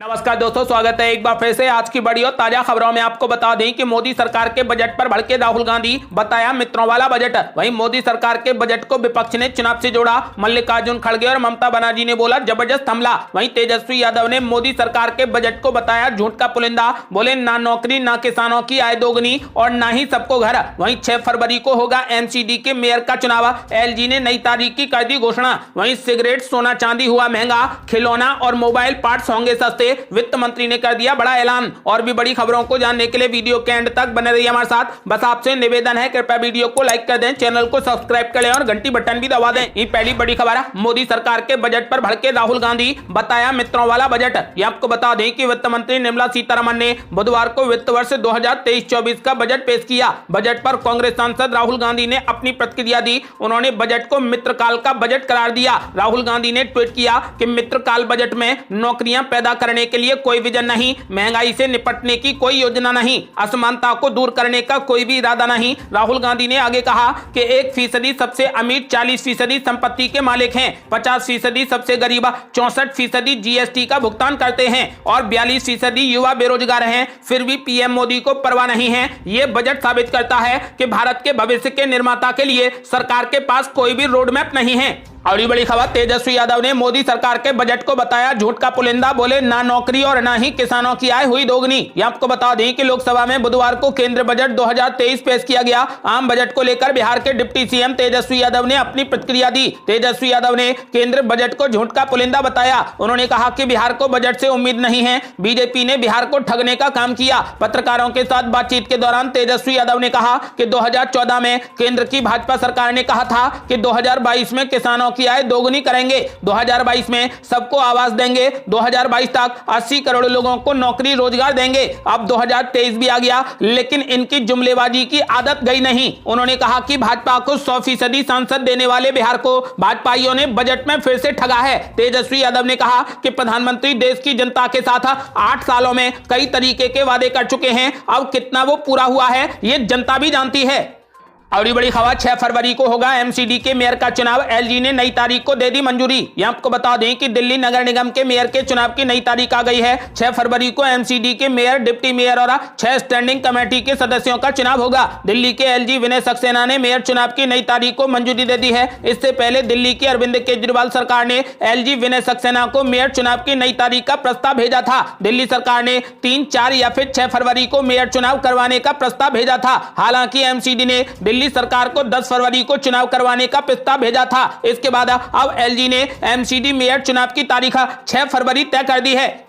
नमस्कार दोस्तों, स्वागत है एक बार फिर से आज की बड़ी और ताजा खबरों में। आपको बता दें कि मोदी सरकार के बजट पर भड़के राहुल गांधी, बताया मित्रों वाला बजट। वहीं मोदी सरकार के बजट को विपक्ष ने चुनाव से जोड़ा। मल्लिकार्जुन खड़गे और ममता बनर्जी ने बोला जबरदस्त हमला। वहीं तेजस्वी यादव ने मोदी सरकार के बजट को बताया झूठ का पुलिंदा। बोले ना नौकरी, ना किसानों की आय दोगुनी और ना ही सबको घर। वहीं 6 फरवरी को होगा एमसीडी के मेयर का चुनाव। एलजी ने नई तारीख की कर दी घोषणा। वहीं सिगरेट, सोना चांदी हुआ महंगा, खिलौना और मोबाइल पार्ट्स होंगे सस्ते। वित्त मंत्री ने कर दिया बड़ा ऐलान। और भी बड़ी खबरों को जानने के लिए वीडियो के एंड तक बने रहिए हमारे साथ। बस आपसे निवेदन है, कृपया वीडियो को लाइक कर दें, चैनल को सब्सक्राइब कर लें और घंटी बटन भी दबा दें। ये पहली बड़ी खबर है, मोदी सरकार के बजट पर भड़के राहुल गांधी, बताया मित्रों वाला बजट। ये आपको बता दें कि वित्त मंत्री निर्मला सीतारमण ने बुधवार को वित्त वर्ष 2023-24 का बजट पेश किया। बजट पर कांग्रेस सांसद राहुल गांधी ने अपनी प्रतिक्रिया दी। उन्होंने बजट को मित्रकाल का बजट करार दिया। राहुल गांधी ने ट्वीट किया कि मित्रकाल बजट में नौकरियां पैदा करने के लिए कोई विजन नहीं, महंगाई से निपटने की कोई योजना नहीं, असमानता को दूर करने का कोई भी इरादा नहीं। राहुल गांधी ने आगे कहा कि 1% सबसे अमीर 40% संपत्ति के मालिक हैं, 50% सबसे गरीब 64% जीएसटी का भुगतान करते हैं और 42% युवा बेरोजगार हैं। फिर भी पीएम मोदी को परवाह नहीं है। यह बजट साबित करता है कि भारत के भविष्य के निर्माता के लिए सरकार के पास कोई भी रोड मैप नहीं है। और ये बड़ी खबर, तेजस्वी यादव ने मोदी सरकार के बजट को बताया झूठ का पुलिंदा। बोले ना नौकरी और ना ही किसानों की आय हुई दोगुनी। ये आपको बता दें कि लोकसभा में बुधवार को केंद्र बजट 2023 पेश किया गया। आम बजट को लेकर बिहार के डिप्टी सीएम तेजस्वी यादव ने अपनी प्रतिक्रिया दी। तेजस्वी यादव ने केंद्र बजट को झूठ का पुलिंदा बताया। उन्होंने कहा कि बिहार को बजट से उम्मीद नहीं है, बीजेपी ने बिहार को ठगने का काम किया। पत्रकारों के साथ बातचीत के दौरान तेजस्वी यादव ने कहा कि 2014 में केंद्र की भाजपा सरकार ने कहा था कि 2022 में किसानों की आय दोगुनी करेंगे, 2022 में सबको आवास देंगे, 2022 तक 80 करोड़ लोगों को नौकरी रोजगार देंगे। अब 2023 भी आ गया, लेकिन इनकी जुमलेबाजी की आदत गई नहीं। उन्होंने कहा कि भाजपा को 100% सांसद देने वाले बिहार को भाजपाइयों ने बजट में फिर से ठगा है। तेजस्वी यादव ने कहा कि प्रधानमंत्री देश की जनता के साथ 8 सालों में कई तरीके के वादे कर चुके हैं, अब कितना वो पूरा हुआ है ये जनता भी जानती है। और बड़ी खबर, 6 फरवरी को होगा एमसीडी के मेयर का चुनाव। एलजी ने नई तारीख को दे दी मंजूरी। यहां आपको बता दें कि दिल्ली नगर निगम के मेयर के चुनाव की नई तारीख आ गई है। 6 फरवरी को एमसीडी के मेयर, डिप्टी मेयर और 6 स्टैंडिंग कमेटी के सदस्यों का चुनाव होगा। दिल्ली के एलजी विनय सक्सेना ने मेयर चुनाव की नई तारीख को मंजूरी दे दी है। इससे पहले दिल्ली की अरविंद केजरीवाल सरकार ने एलजी विनय सक्सेना को मेयर चुनाव की नई तारीख का प्रस्ताव भेजा था। दिल्ली सरकार ने 3, 4 या फिर 6 फरवरी को मेयर चुनाव करवाने का प्रस्ताव भेजा था। हालांकि एमसीडी ने दिल्ली सरकार को 10 फरवरी को चुनाव करवाने का प्रस्ताव भेजा था। इसके बाद अब एलजी ने एमसीडी मेयर चुनाव की तारीख 6 फरवरी तय कर दी है।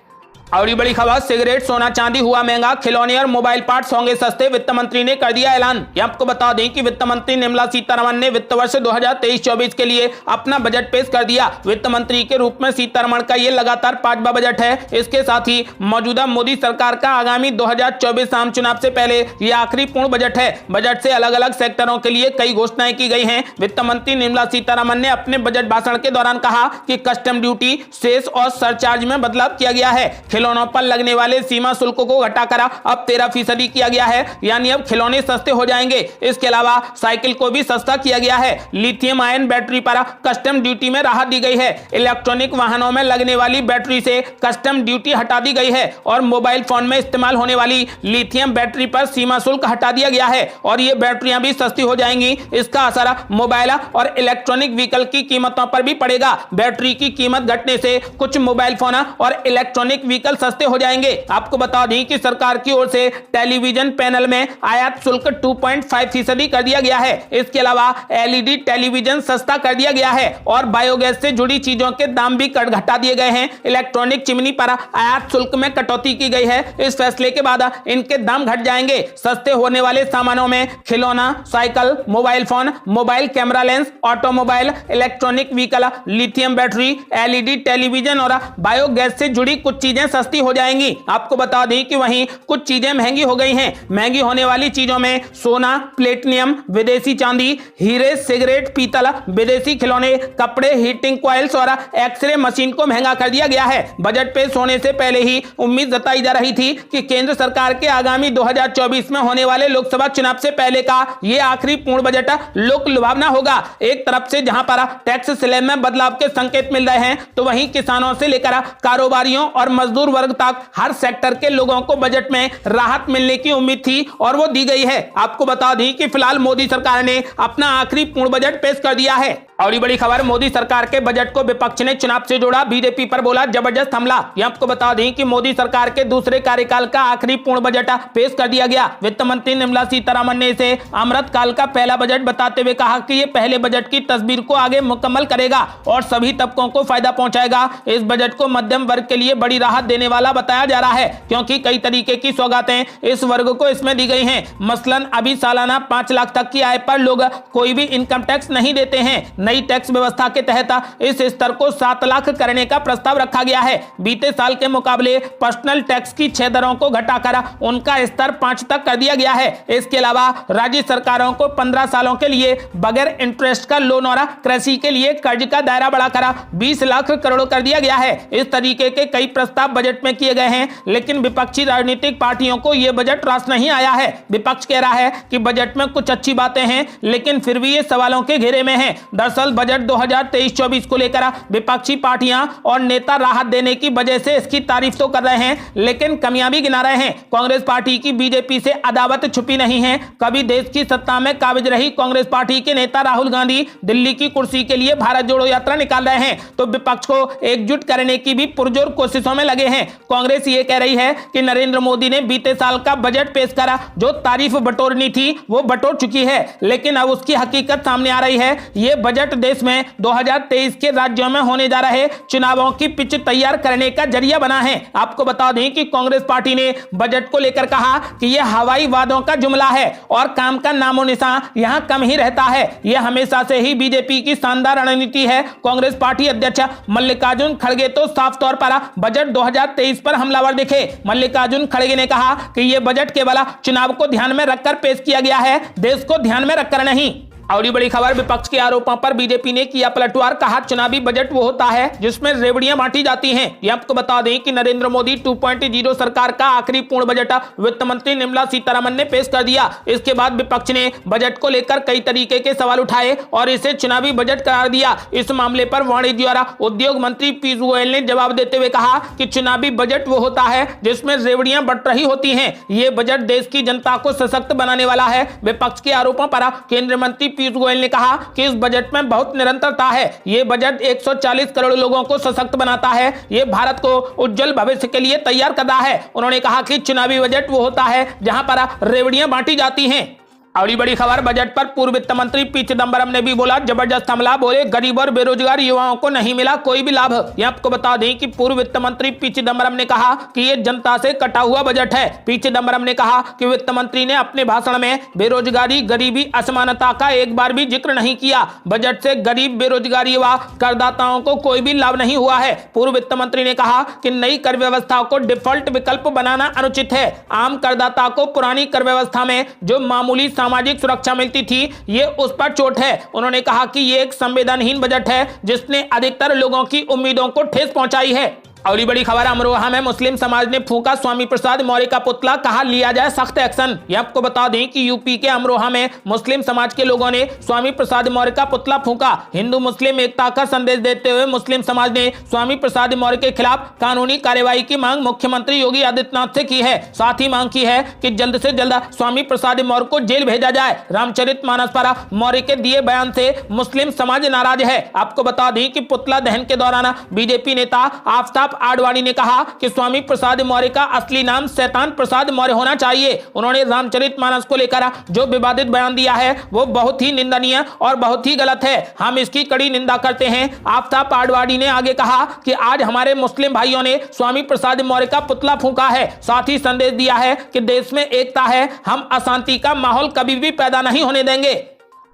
और ये बड़ी खबर, सिगरेट, सोना चांदी हुआ महंगा, खिलौने और मोबाइल पार्ट्स होंगे सस्ते। वित्त मंत्री ने कर दिया ऐलान। ये आपको बता दें कि वित्त मंत्री निर्मला सीतारमण ने वित्त वर्ष 2023-24 के लिए अपना बजट पेश कर दिया। वित्त मंत्री के रूप में सीतारमण का ये लगातार 5वां बजट है। इसके साथ ही मौजूदा मोदी सरकार का आगामी 2024 आम चुनाव से पहले ये आखिरी पूर्ण बजट है। बजट से अलग अलग सेक्टरों के लिए कई घोषणाएं की गई हैं। वित्त मंत्री निर्मला सीतारमण ने अपने बजट भाषण के दौरान कहा कि कस्टम ड्यूटी, सेस और सरचार्ज में बदलाव किया गया है। खिलौनों पर लगने वाले सीमा शुल्क को घटाकर अब 13% किया गया है, यानी अब खिलौने सस्ते हो जाएंगे। इसके अलावा साइकिल को भी सस्ता किया गया है। लिथियम आयन बैटरी पर कस्टम ड्यूटी में राहत दी गई है। इलेक्ट्रॉनिक वाहनों में लगने वाली बैटरी से कस्टम ड्यूटी हटा दी गई है और मोबाइल फोन में इस्तेमाल होने वाली लिथियम बैटरी पर सीमा शुल्क हटा दिया गया है और ये बैटरियां भी सस्ती हो जाएंगी। इसका असर मोबाइल और इलेक्ट्रॉनिक व्हीकल की कीमतों पर भी पड़ेगा। बैटरी की कीमत घटने से कुछ मोबाइल फोन और इलेक्ट्रॉनिक व्हीकल सस्ते हो जाएंगे। आपको बता दें कि सरकार की ओर से टेलीविजन पैनल में आयात शुल्क 2.5% कर दिया गया है। इसके अलावा एलईडी टेलीविजन सस्ता कर दिया गया है और बायोगैस से जुड़ी चीजों के दाम भी घटा दिए गए हैं। इलेक्ट्रॉनिक चिमनी पर आयात शुल्क में कटौती की गई है। इस फैसले के बाद इनके दाम घट जाएंगे। सस्ते होने वाले सामानों में खिलौना, cycle, mobile phone, mobile camera lens, automobile, electronic vehicle, lithium battery, LED television और बायोगैस से जुड़ी कुछ चीजें सस्ती हो जाएंगी। आपको बता दें कि वहीं कुछ चीजें महंगी हो गई हैं। महंगी होने वाली चीजों में सोना, प्लेटिनियम, विदेशी चांदी, हीरे, सिगरेट, पीतल, विदेशी खिलौने, कपड़े, हीटिंग कॉइल्स और एक्सरे मशीन को महंगा कर दिया गया है। बजट पेश होने से पहले ही उम्मीद जताई जा रही थी कि केंद्र सरकार के आगामी 2024 में होने वाले लोकसभा चुनाव से पहले का ये आखिरी पूर्ण बजट लोक लुभावना होगा। एक तरफ से जहां पर टैक्स स्लैब में बदलाव के संकेत मिल रहे हैं, तो वहीं किसानों से लेकर कारोबारियों और मजदूर मजदूर वर्ग तक हर सेक्टर के लोगों को बजट में राहत मिलने की उम्मीद थी और वो दी गई है। आपको बता दें कि फिलहाल मोदी सरकार ने अपना आखिरी पूर्ण बजट पेश कर दिया है। और ये बड़ी खबर, मोदी सरकार के बजट को विपक्ष ने चुनाव से जोड़ा, बीजेपी पर बोला जबरदस्त हमला। ये आपको बता दें कि मोदी सरकार के दूसरे कार्यकाल का आखिरी पूर्ण बजट पेश कर दिया गया। वित्त मंत्री निर्मला सीतारमण ने इसे अमृतकाल का पहला बजट बताते हुए कहा कि ये पहले बजट की तस्वीर को आगे मुकम्मल करेगा और सभी तबकों को फायदा पहुंचाएगा। इस बजट को मध्यम वर्ग के लिए बड़ी राहत देने वाला बताया जा रहा है, क्योंकि कई तरीके की सौगातें इस वर्ग को इसमें दी गई हैं। मसलन अभी सालाना 5 लाख तक की आय पर लोग कोई भी इनकम टैक्स नहीं देते हैं। नई टैक्स व्यवस्था के तहत इस स्तर को 7 लाख करने का प्रस्ताव रखा गया है। बीते साल के मुकाबले पर्सनल टैक्स की 6 दरों को घटाकर उनका स्तर 5 तक कर दिया गया है। इसके अलावा राज्य सरकारों को 15 सालों के लिए बगैर इंटरेस्ट का लोन और कृषि के लिए कर्ज का दायरा बढ़ाकर 20 लाख करोड़ कर दिया गया है। इस तरीके के कई प्रस्ताव बजट में किए गए हैं, लेकिन विपक्षी राजनीतिक पार्टियों को यह बजट रास नहीं आया है। विपक्ष कह रहा है कि बजट में कुछ अच्छी बातें हैं, लेकिन फिर भी ये सवालों के घेरे में है। दरअसल बजट 2023-24 को लेकर विपक्षी पार्टियां और नेता राहत देने की वजह से इसकी तारीफ तो कर रहे हैं, लेकिन कमियां भी गिना रहे हैं। कांग्रेस पार्टी की बीजेपी से अदावत छुपी नहीं है। कभी देश की सत्ता में काबिज रही कांग्रेस पार्टी के नेता राहुल गांधी दिल्ली की कुर्सी के लिए भारत जोड़ो यात्रा निकाल रहे हैं, तो विपक्ष को एकजुट करने की भी पुरजोर कोशिशों में लगे हैं। कांग्रेस ये कह रही है कि नरेंद्र मोदी ने बीते साल का बजट पेश करा, जो तारीफ बटोरनी थी वो बटोर चुकी है, लेकिन अब उसकी हकीकत सामने आ रही है। ये बजट देश में 2023 के राज्यों में होने जा रहे चुनावों की पिच तैयार करने का जरिया बना है। आपको बता दें कि कांग्रेस पार्टी ने बजट को लेकर कहा कि यह हवाई वादों का जुमला है और काम का नामो निशान यहां कम ही रहता है। यह हमेशा से ही बीजेपी की शानदार रणनीति है। कांग्रेस पार्टी अध्यक्ष मल्लिकार्जुन खड़गे तो साफ तौर पर बजट 2023 पर हमलावर दिखे। मल्लिकार्जुन खड़गे ने कहा कि यह बजट केवल चुनाव को ध्यान में रखकर पेश किया गया है, देश को ध्यान में रखकर नहीं। और बड़ी खबर, विपक्ष के आरोपों पर बीजेपी ने किया पलटवार, कहा चुनावी बजट वो होता है जिसमें रेवड़ियां बांटी जाती हैं। ये आपको बता दें कि नरेंद्र मोदी 2.0 सरकार का आखिरी पूर्ण बजट वित्त मंत्री निर्मला सीतारमण ने पेश कर दिया। इसके बाद विपक्ष ने बजट को लेकर कई तरीके के सवाल उठाए और इसे चुनावी बजट करार दिया। इस मामले पर वाणिज्य और उद्योग मंत्री पीयूष गोयल ने जवाब देते हुए कहा कि चुनावी बजट वो होता है जिसमें रेवड़ियां बंट रही होती हैं। ये बजट देश की जनता को सशक्त बनाने वाला है। विपक्ष के आरोपों पर केंद्रीय मंत्री पीयूष गोयल ने कहा कि इस बजट में बहुत निरंतरता है। यह बजट 140 करोड़ लोगों को सशक्त बनाता है। यह भारत को उज्जवल भविष्य के लिए तैयार कर रहा है। उन्होंने कहा कि चुनावी बजट वो होता है जहां पर रेवड़ियां बांटी जाती हैं। और बड़ी खबर, बजट पर पूर्व वित्त मंत्री पी चिदंबरम ने भी बोला जबरदस्त हमला। बोले गरीब और बेरोजगार युवाओं को नहीं मिला कोई भी लाभ। यह आपको बता दें कि पूर्व वित्त मंत्री पी चिदंबरम ने कहा कि यह जनता से कटा हुआ बजट है। पी चिदंबरम ने कहा कि वित्त मंत्री ने अपने भाषण में बेरोजगारी, गरीबी, असमानता का एक बार भी जिक्र नहीं किया। बजट से गरीब, बेरोजगार, युवा, करदाताओं को कोई भी लाभ नहीं हुआ है। पूर्व वित्त मंत्री ने कहा कि नई कर व्यवस्था को डिफॉल्ट विकल्प बनाना अनुचित है। आम करदाता को पुरानी कर व्यवस्था में जो मामूली सामाजिक सुरक्षा मिलती थी, ये उस पर चोट है। उन्होंने कहा कि ये एक संवेदनहीन बजट है जिसने अधिकतर लोगों की उम्मीदों को ठेस पहुंचाई है। और बड़ी खबर, अमरोहा में मुस्लिम समाज ने फूंका स्वामी प्रसाद मौर्य का पुतला, कहा लिया जाए सख्त एक्शन। यह आपको बता दें कि यूपी के अमरोहा में मुस्लिम समाज के लोगों ने स्वामी प्रसाद मौर्य का पुतला फूंका। हिंदू मुस्लिम एकता का संदेश देते हुए मुस्लिम समाज ने स्वामी प्रसाद मौर्य के खिलाफ कानूनी कार्रवाई की मांग मुख्यमंत्री योगी आदित्यनाथ से की है। साथ ही मांग की है कि जल्द से जल्द स्वामी प्रसाद मौर्य को जेल भेजा जाए। रामचरितमानस पर मौर्य के दिए बयान से मुस्लिम समाज नाराज है। आपको बता दें कि पुतला दहन के दौरान बीजेपी नेता आफ्ताब आडवाणी ने कहा कि स्वामी प्रसाद मौर्य का असली नाम शैतान प्रसाद मौर्य होना चाहिए। उन्होंने रामचरितमानस को लेकर जो विवादित बयान दिया है वो बहुत ही निंदनीय और बहुत ही गलत है। हम इसकी कड़ी निंदा करते हैं। आफ्ताब आडवाणी ने आगे कहा कि आज हमारे मुस्लिम भाइयों ने स्वामी प्रसाद मौर्य का पुतला फूंका है। साथ ही संदेश दिया है कि देश में एकता है, हम अशांति का माहौल कभी भी पैदा नहीं होने देंगे।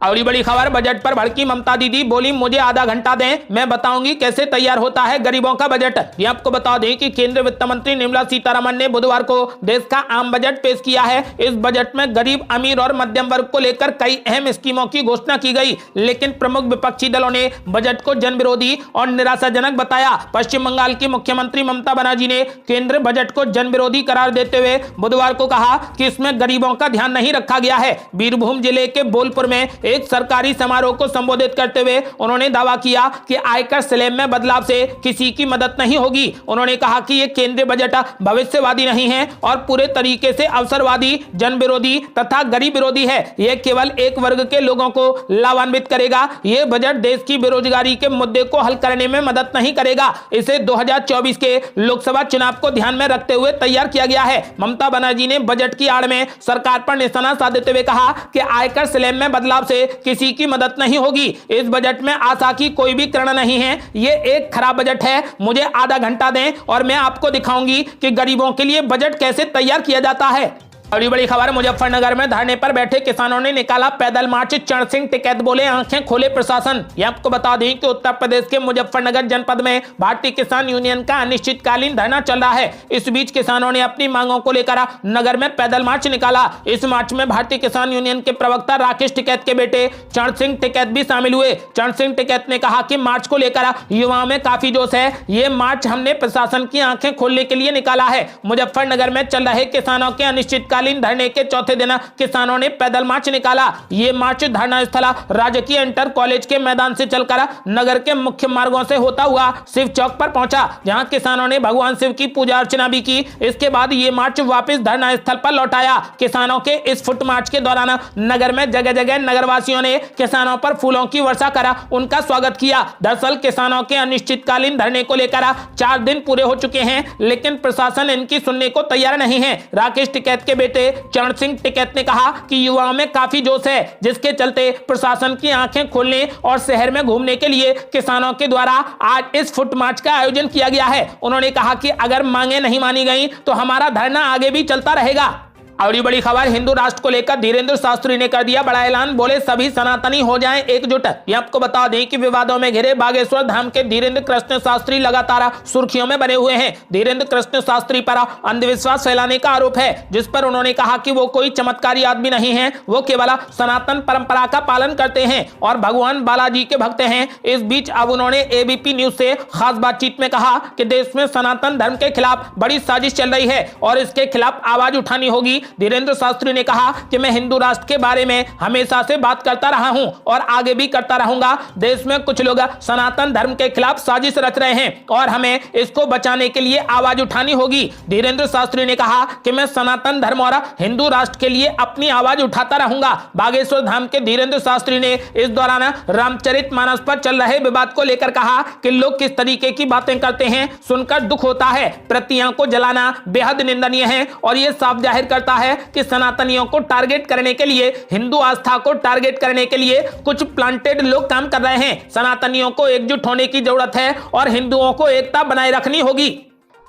और बड़ी खबर, बजट पर भड़की ममता दीदी, बोली मुझे आधा घंटा दें, मैं बताऊंगी कैसे तैयार होता है गरीबों का बजट। ये आपको बता दें कि केंद्रीय वित्त मंत्री निर्मला सीतारमण ने बुधवार को देश का आम बजट पेश किया है। इस बजट में गरीब, अमीर और मध्यम वर्ग को लेकर कई अहम स्कीमों की घोषणा की गई, लेकिन प्रमुख विपक्षी दलों ने बजट को जन विरोधी और निराशाजनक बताया। पश्चिम बंगाल की मुख्यमंत्री ममता बनर्जी ने केंद्रीय बजट को जन विरोधी करार देते हुए बुधवार को कहा कि इसमें गरीबों का ध्यान नहीं रखा गया है। बीरभूम जिले के बोलपुर में एक सरकारी समारोह को संबोधित करते हुए उन्होंने दावा किया कि आयकर स्लैब में बदलाव से किसी की मदद नहीं होगी। उन्होंने कहा कि यह केंद्रीय बजट भविष्यवादी नहीं है और पूरे तरीके से अवसरवादी, जन विरोधी तथा गरीब विरोधी है। यह केवल एक वर्ग के लोगों को लाभान्वित करेगा। यह बजट देश की बेरोजगारी के मुद्दे को हल करने में मदद नहीं करेगा। इसे 2024 के लोकसभा चुनाव को ध्यान में रखते हुए तैयार किया गया है। ममता बनर्जी ने बजट की आड़ में सरकार पर निशाना साधते हुए कहा कि आयकर स्लैब में बदलाव से किसी की मदद नहीं होगी। इस बजट में आशा की कोई भी किरण नहीं है। यह एक खराब बजट है। मुझे आधा घंटा दें और मैं आपको दिखाऊंगी कि गरीबों के लिए बजट कैसे तैयार किया जाता है। बड़ी खबर, मुजफ्फरनगर में धरने पर बैठे किसानों ने निकाला पैदल मार्च। चरण सिंह टिकैत बोले आंखें खोले प्रशासन। ये आपको बता दें कि उत्तर प्रदेश के मुजफ्फरनगर जनपद में भारतीय किसान यूनियन का अनिश्चितकालीन धरना चल रहा है। इस बीच किसानों ने अपनी मांगों को लेकर नगर में पैदल मार्च निकाला। इस मार्च में भारतीय किसान यूनियन के प्रवक्ता राकेश टिकैत के बेटे चरण सिंह टिकैत भी शामिल हुए। चरण सिंह टिकैत ने कहा कि मार्च को लेकर युवाओं में काफी जोश है। ये मार्च हमने प्रशासन की आंखें खोलने के लिए निकाला है। मुजफ्फरनगर में चल रहे किसानों के अनिश्चितकालीन धरने के चौथे दिन किसानों ने पैदल मार्च निकाला। ये मार्च धरना स्थल राजकीय इंटर कॉलेज के मैदान से चलकर नगर के मुख्य मार्गों से होता हुआ शिव चौक पर पहुंचा, जहां किसानों ने भगवान शिव की पूजा अर्चना भी की। इसके बाद ये मार्च वापस धरना स्थल पर लौट आया। किसानों के इस फुट मार्च के दौरान नगर में जगह जगह नगरवासियों ने किसानों पर फूलों की वर्षा कर उनका स्वागत किया। दरअसल किसानों के अनिश्चितकालीन धरने को लेकर 4 दिन पूरे हो चुके हैं, लेकिन प्रशासन इनकी सुनने को तैयार नहीं है। राकेश टिकैत के बेटे चरण सिंह टिकैत ने कहा कि युवाओं में काफी जोश है, जिसके चलते प्रशासन की आंखें खोलने और शहर में घूमने के लिए किसानों के द्वारा आज इस फुट मार्च का आयोजन किया गया है। उन्होंने कहा कि अगर मांगे नहीं मानी गई तो हमारा धरना आगे भी चलता रहेगा। और ये बड़ी खबर, हिंदू राष्ट्र को लेकर धीरेन्द्र शास्त्री ने कर दिया बड़ा ऐलान। बोले सभी सनातनी हो जाएं एकजुट। ये आपको बता दें कि विवादों में घिरे बागेश्वर धाम के धीरेन्द्र कृष्ण शास्त्री लगातार सुर्खियों में बने हुए हैं। धीरेन्द्र कृष्ण शास्त्री पर अंधविश्वास फैलाने का आरोप है, जिस पर उन्होंने कहा कि वो कोई चमत्कारी आदमी नहीं है, वो केवल सनातन परंपरा का पालन करते हैं और भगवान बालाजी के भक्त हैं। इस बीच अब उन्होंने एबीपी न्यूज से खास बातचीत में कहा कि देश में सनातन धर्म के खिलाफ बड़ी साजिश चल रही है और इसके खिलाफ आवाज उठानी होगी। धीरेन्द्र शास्त्री ने कहा कि मैं हिंदू राष्ट्र के बारे में हमेशा से बात करता रहा हूं और आगे भी करता रहूंगा। देश में कुछ लोग सनातन धर्म के खिलाफ साजिश रच रहे हैं और हमें इसको बचाने के लिए आवाज उठानी होगी। धीरेन्द्र शास्त्री ने कहा कि मैं सनातन धर्म और हिंदू राष्ट्र के लिए अपनी आवाज उठाता रहूंगा। बागेश्वर धाम के धीरेन्द्र शास्त्री ने इस दौरान रामचरितमानस पर चल रहे विवाद को लेकर कहा कि लोग किस तरीके की बातें करते हैं, सुनकर दुख होता है। प्रतियां को जलाना बेहद निंदनीय है और यह साफ जाहिर करता है कि सनातनियों को टारगेट करने के लिए, हिंदू आस्था को टारगेट करने के लिए कुछ प्लांटेड लोग काम कर रहे हैं। सनातनियों को एकजुट होने की जरूरत है और हिंदुओं को एकता बनाए रखनी होगी।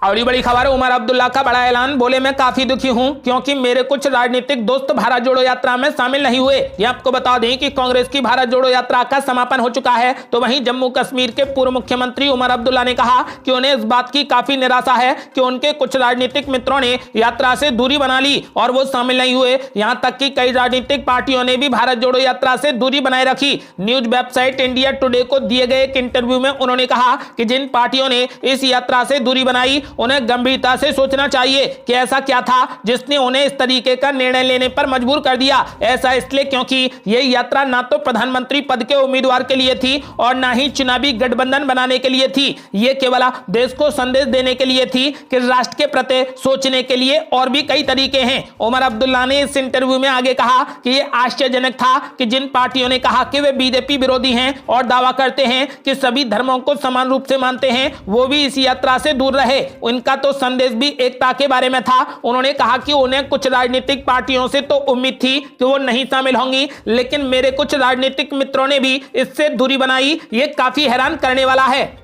और ये बड़ी खबर, उमर अब्दुल्ला का बड़ा ऐलान। बोले मैं काफी दुखी हूं क्योंकि मेरे कुछ राजनीतिक दोस्त भारत जोड़ो यात्रा में शामिल नहीं हुए। ये आपको बता दें कि कांग्रेस की भारत जोड़ो यात्रा का समापन हो चुका है। तो वहीं जम्मू कश्मीर के पूर्व मुख्यमंत्री उमर अब्दुल्ला ने कहा कि उन्हें इस बात की काफी निराशा है कि उनके कुछ राजनीतिक मित्रों ने यात्रा से दूरी बना ली और वो शामिल नहीं हुए। यहाँ तक कि कई राजनीतिक पार्टियों ने भी भारत जोड़ो यात्रा से दूरी बनाए रखी। न्यूज वेबसाइट इंडिया टुडे को दिए गए एक इंटरव्यू में उन्होंने कहा कि जिन पार्टियों ने इस यात्रा से दूरी बनाई उन्हें गंभीरता से सोचना चाहिए कि ऐसा क्या था जिसने उन्हें इस तरीके का निर्णय लेने पर मजबूर कर दिया। ऐसा इसलिए क्योंकि यह यात्रा ना तो प्रधानमंत्री पद के उम्मीदवार के लिए थी और ना ही चुनावी गठबंधन बनाने के लिए थी। यह केवल देश को संदेश देने के लिए थी कि राष्ट्र के प्रति सोचने के लिए और भी कई तरीके हैं। उमर अब्दुल्ला ने इस इंटरव्यू में आगे कहा कि यह आश्चर्यजनक था कि जिन पार्टियों ने कहा कि वे बीजेपी विरोधी हैं और दावा करते हैं कि सभी धर्मों को समान रूप से मानते हैं, वो भी इस यात्रा से दूर रहे। उनका तो संदेश भी एकता के बारे में था। उन्होंने कहा कि उन्हें कुछ राजनीतिक पार्टियों से तो उम्मीद थी कि वो नहीं शामिल होंगी, लेकिन मेरे कुछ राजनीतिक मित्रों ने भी इससे दूरी बनाई। ये काफी हैरान करने वाला है।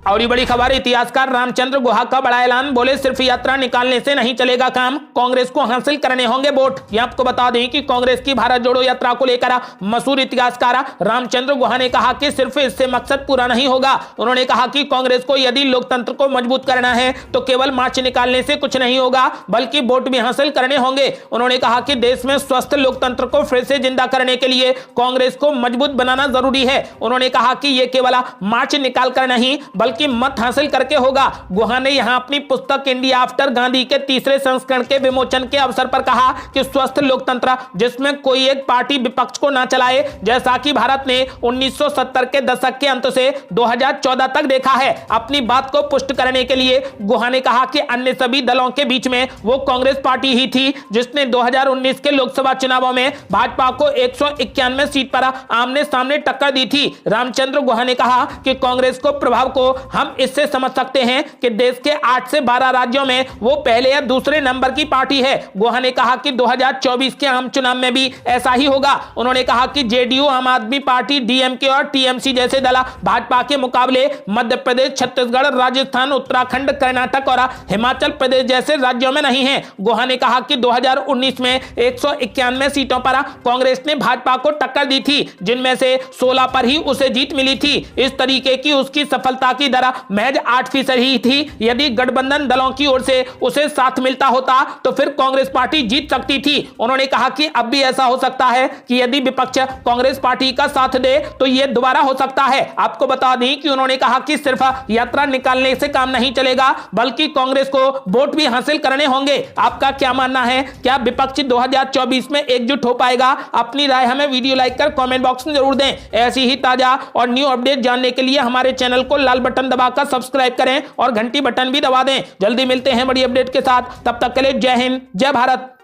और ये बड़ी खबर, इतिहासकार रामचंद्र गुहा का बड़ा ऐलान। बोले सिर्फ यात्रा निकालने से नहीं चलेगा काम, कांग्रेस को हासिल करने होंगे वोट। ये आपको बता दें कि कांग्रेस की भारत जोड़ो यात्रा को लेकर मशहूर इतिहासकार रामचंद्र गुहा ने कहा कि सिर्फ इससे मकसद पूरा नहीं होगा। उन्होंने कहा कि कांग्रेस को यदि लोकतंत्र को मजबूत करना है तो केवल मार्च निकालने से कुछ नहीं होगा, बल्कि वोट भी हासिल करने होंगे। उन्होंने कहा कि देश में स्वस्थ लोकतंत्र को फिर से जिंदा करने के लिए कांग्रेस को मजबूत बनाना जरूरी है। उन्होंने कहा कि यह केवल मार्च निकाल कर नहीं बल्कि मत हासिल करके होगा। गुहा ने यहां अपनी पुस्तक इंडिया आफ्टर गांधी के तीसरे संस्करण के विमोचन के अवसर पर कहा कि स्वस्थ लोकतंत्र जिसमें कोई एक पार्टी विपक्ष को ना चलाए, जैसा कि भारत ने 1970 के दशक के अंत से 2014 तक देखा है। अपनी बात को पुष्ट करने के लिए गुहा ने कहा कि अन्य सभी दलों के बीच में वो कांग्रेस पार्टी ही थी जिसने 2019 के लोकसभा चुनावों में भाजपा को 191 सीट पर आमने सामने टक्कर दी थी। रामचंद्र गुहा ने कहा कि कांग्रेस को प्रभाव को हम इससे समझ सकते हैं कि देश के 8 से 12 राज्यों में वो पहले या दूसरे नंबर की पार्टी है। गुहा ने कहा कि 2024 के आम चुनाव में भी ऐसा ही होगा। उन्होंने कहा कि जेडीयू, आम आदमी पार्टी, डीएमके और टीएमसी जैसे दल भाजपा के मुकाबले मध्य प्रदेश, छत्तीसगढ़, राजस्थान, उत्तराखंड, कर्नाटक और हिमाचल प्रदेश जैसे राज्यों में नहीं है। गुहा ने कहा कि 2019 में 191 सीटों पर कांग्रेस ने भाजपा को टक्कर दी थी, जिनमें से 16 पर ही उसे जीत मिली थी। इस तरीके की उसकी सफलता की दर महज 8% ही थी। यदि गठबंधन दलों की ओर से उसे साथ मिलता होता तो फिर कांग्रेस पार्टी जीत सकती थी। उन्होंने कहा कि अब भी ऐसा हो सकता है कि यदि विपक्ष कांग्रेस पार्टी का साथ दे तो यह दोबारा हो सकता है। आपको बता दें कि उन्होंने कहा कि सिर्फ यात्रा निकालने से काम नहीं चलेगा, बल्कि कांग्रेस को वोट भी हासिल करने होंगे। आपका क्या मानना है? क्या विपक्ष 2024 में एकजुट हो पाएगा? अपनी राय हमें वीडियो लाइक कर कमेंट बॉक्स में जरूर दें। ऐसी ही ताजा और न्यू अपडेट जानने के लिए हमारे चैनल को लाल बटन दबाकर सब्सक्राइब करें और घंटी बटन भी दबा दें। जल्दी मिलते हैं बड़ी अपडेट के साथ, तब तक के लिए जय हिंद, जय भारत।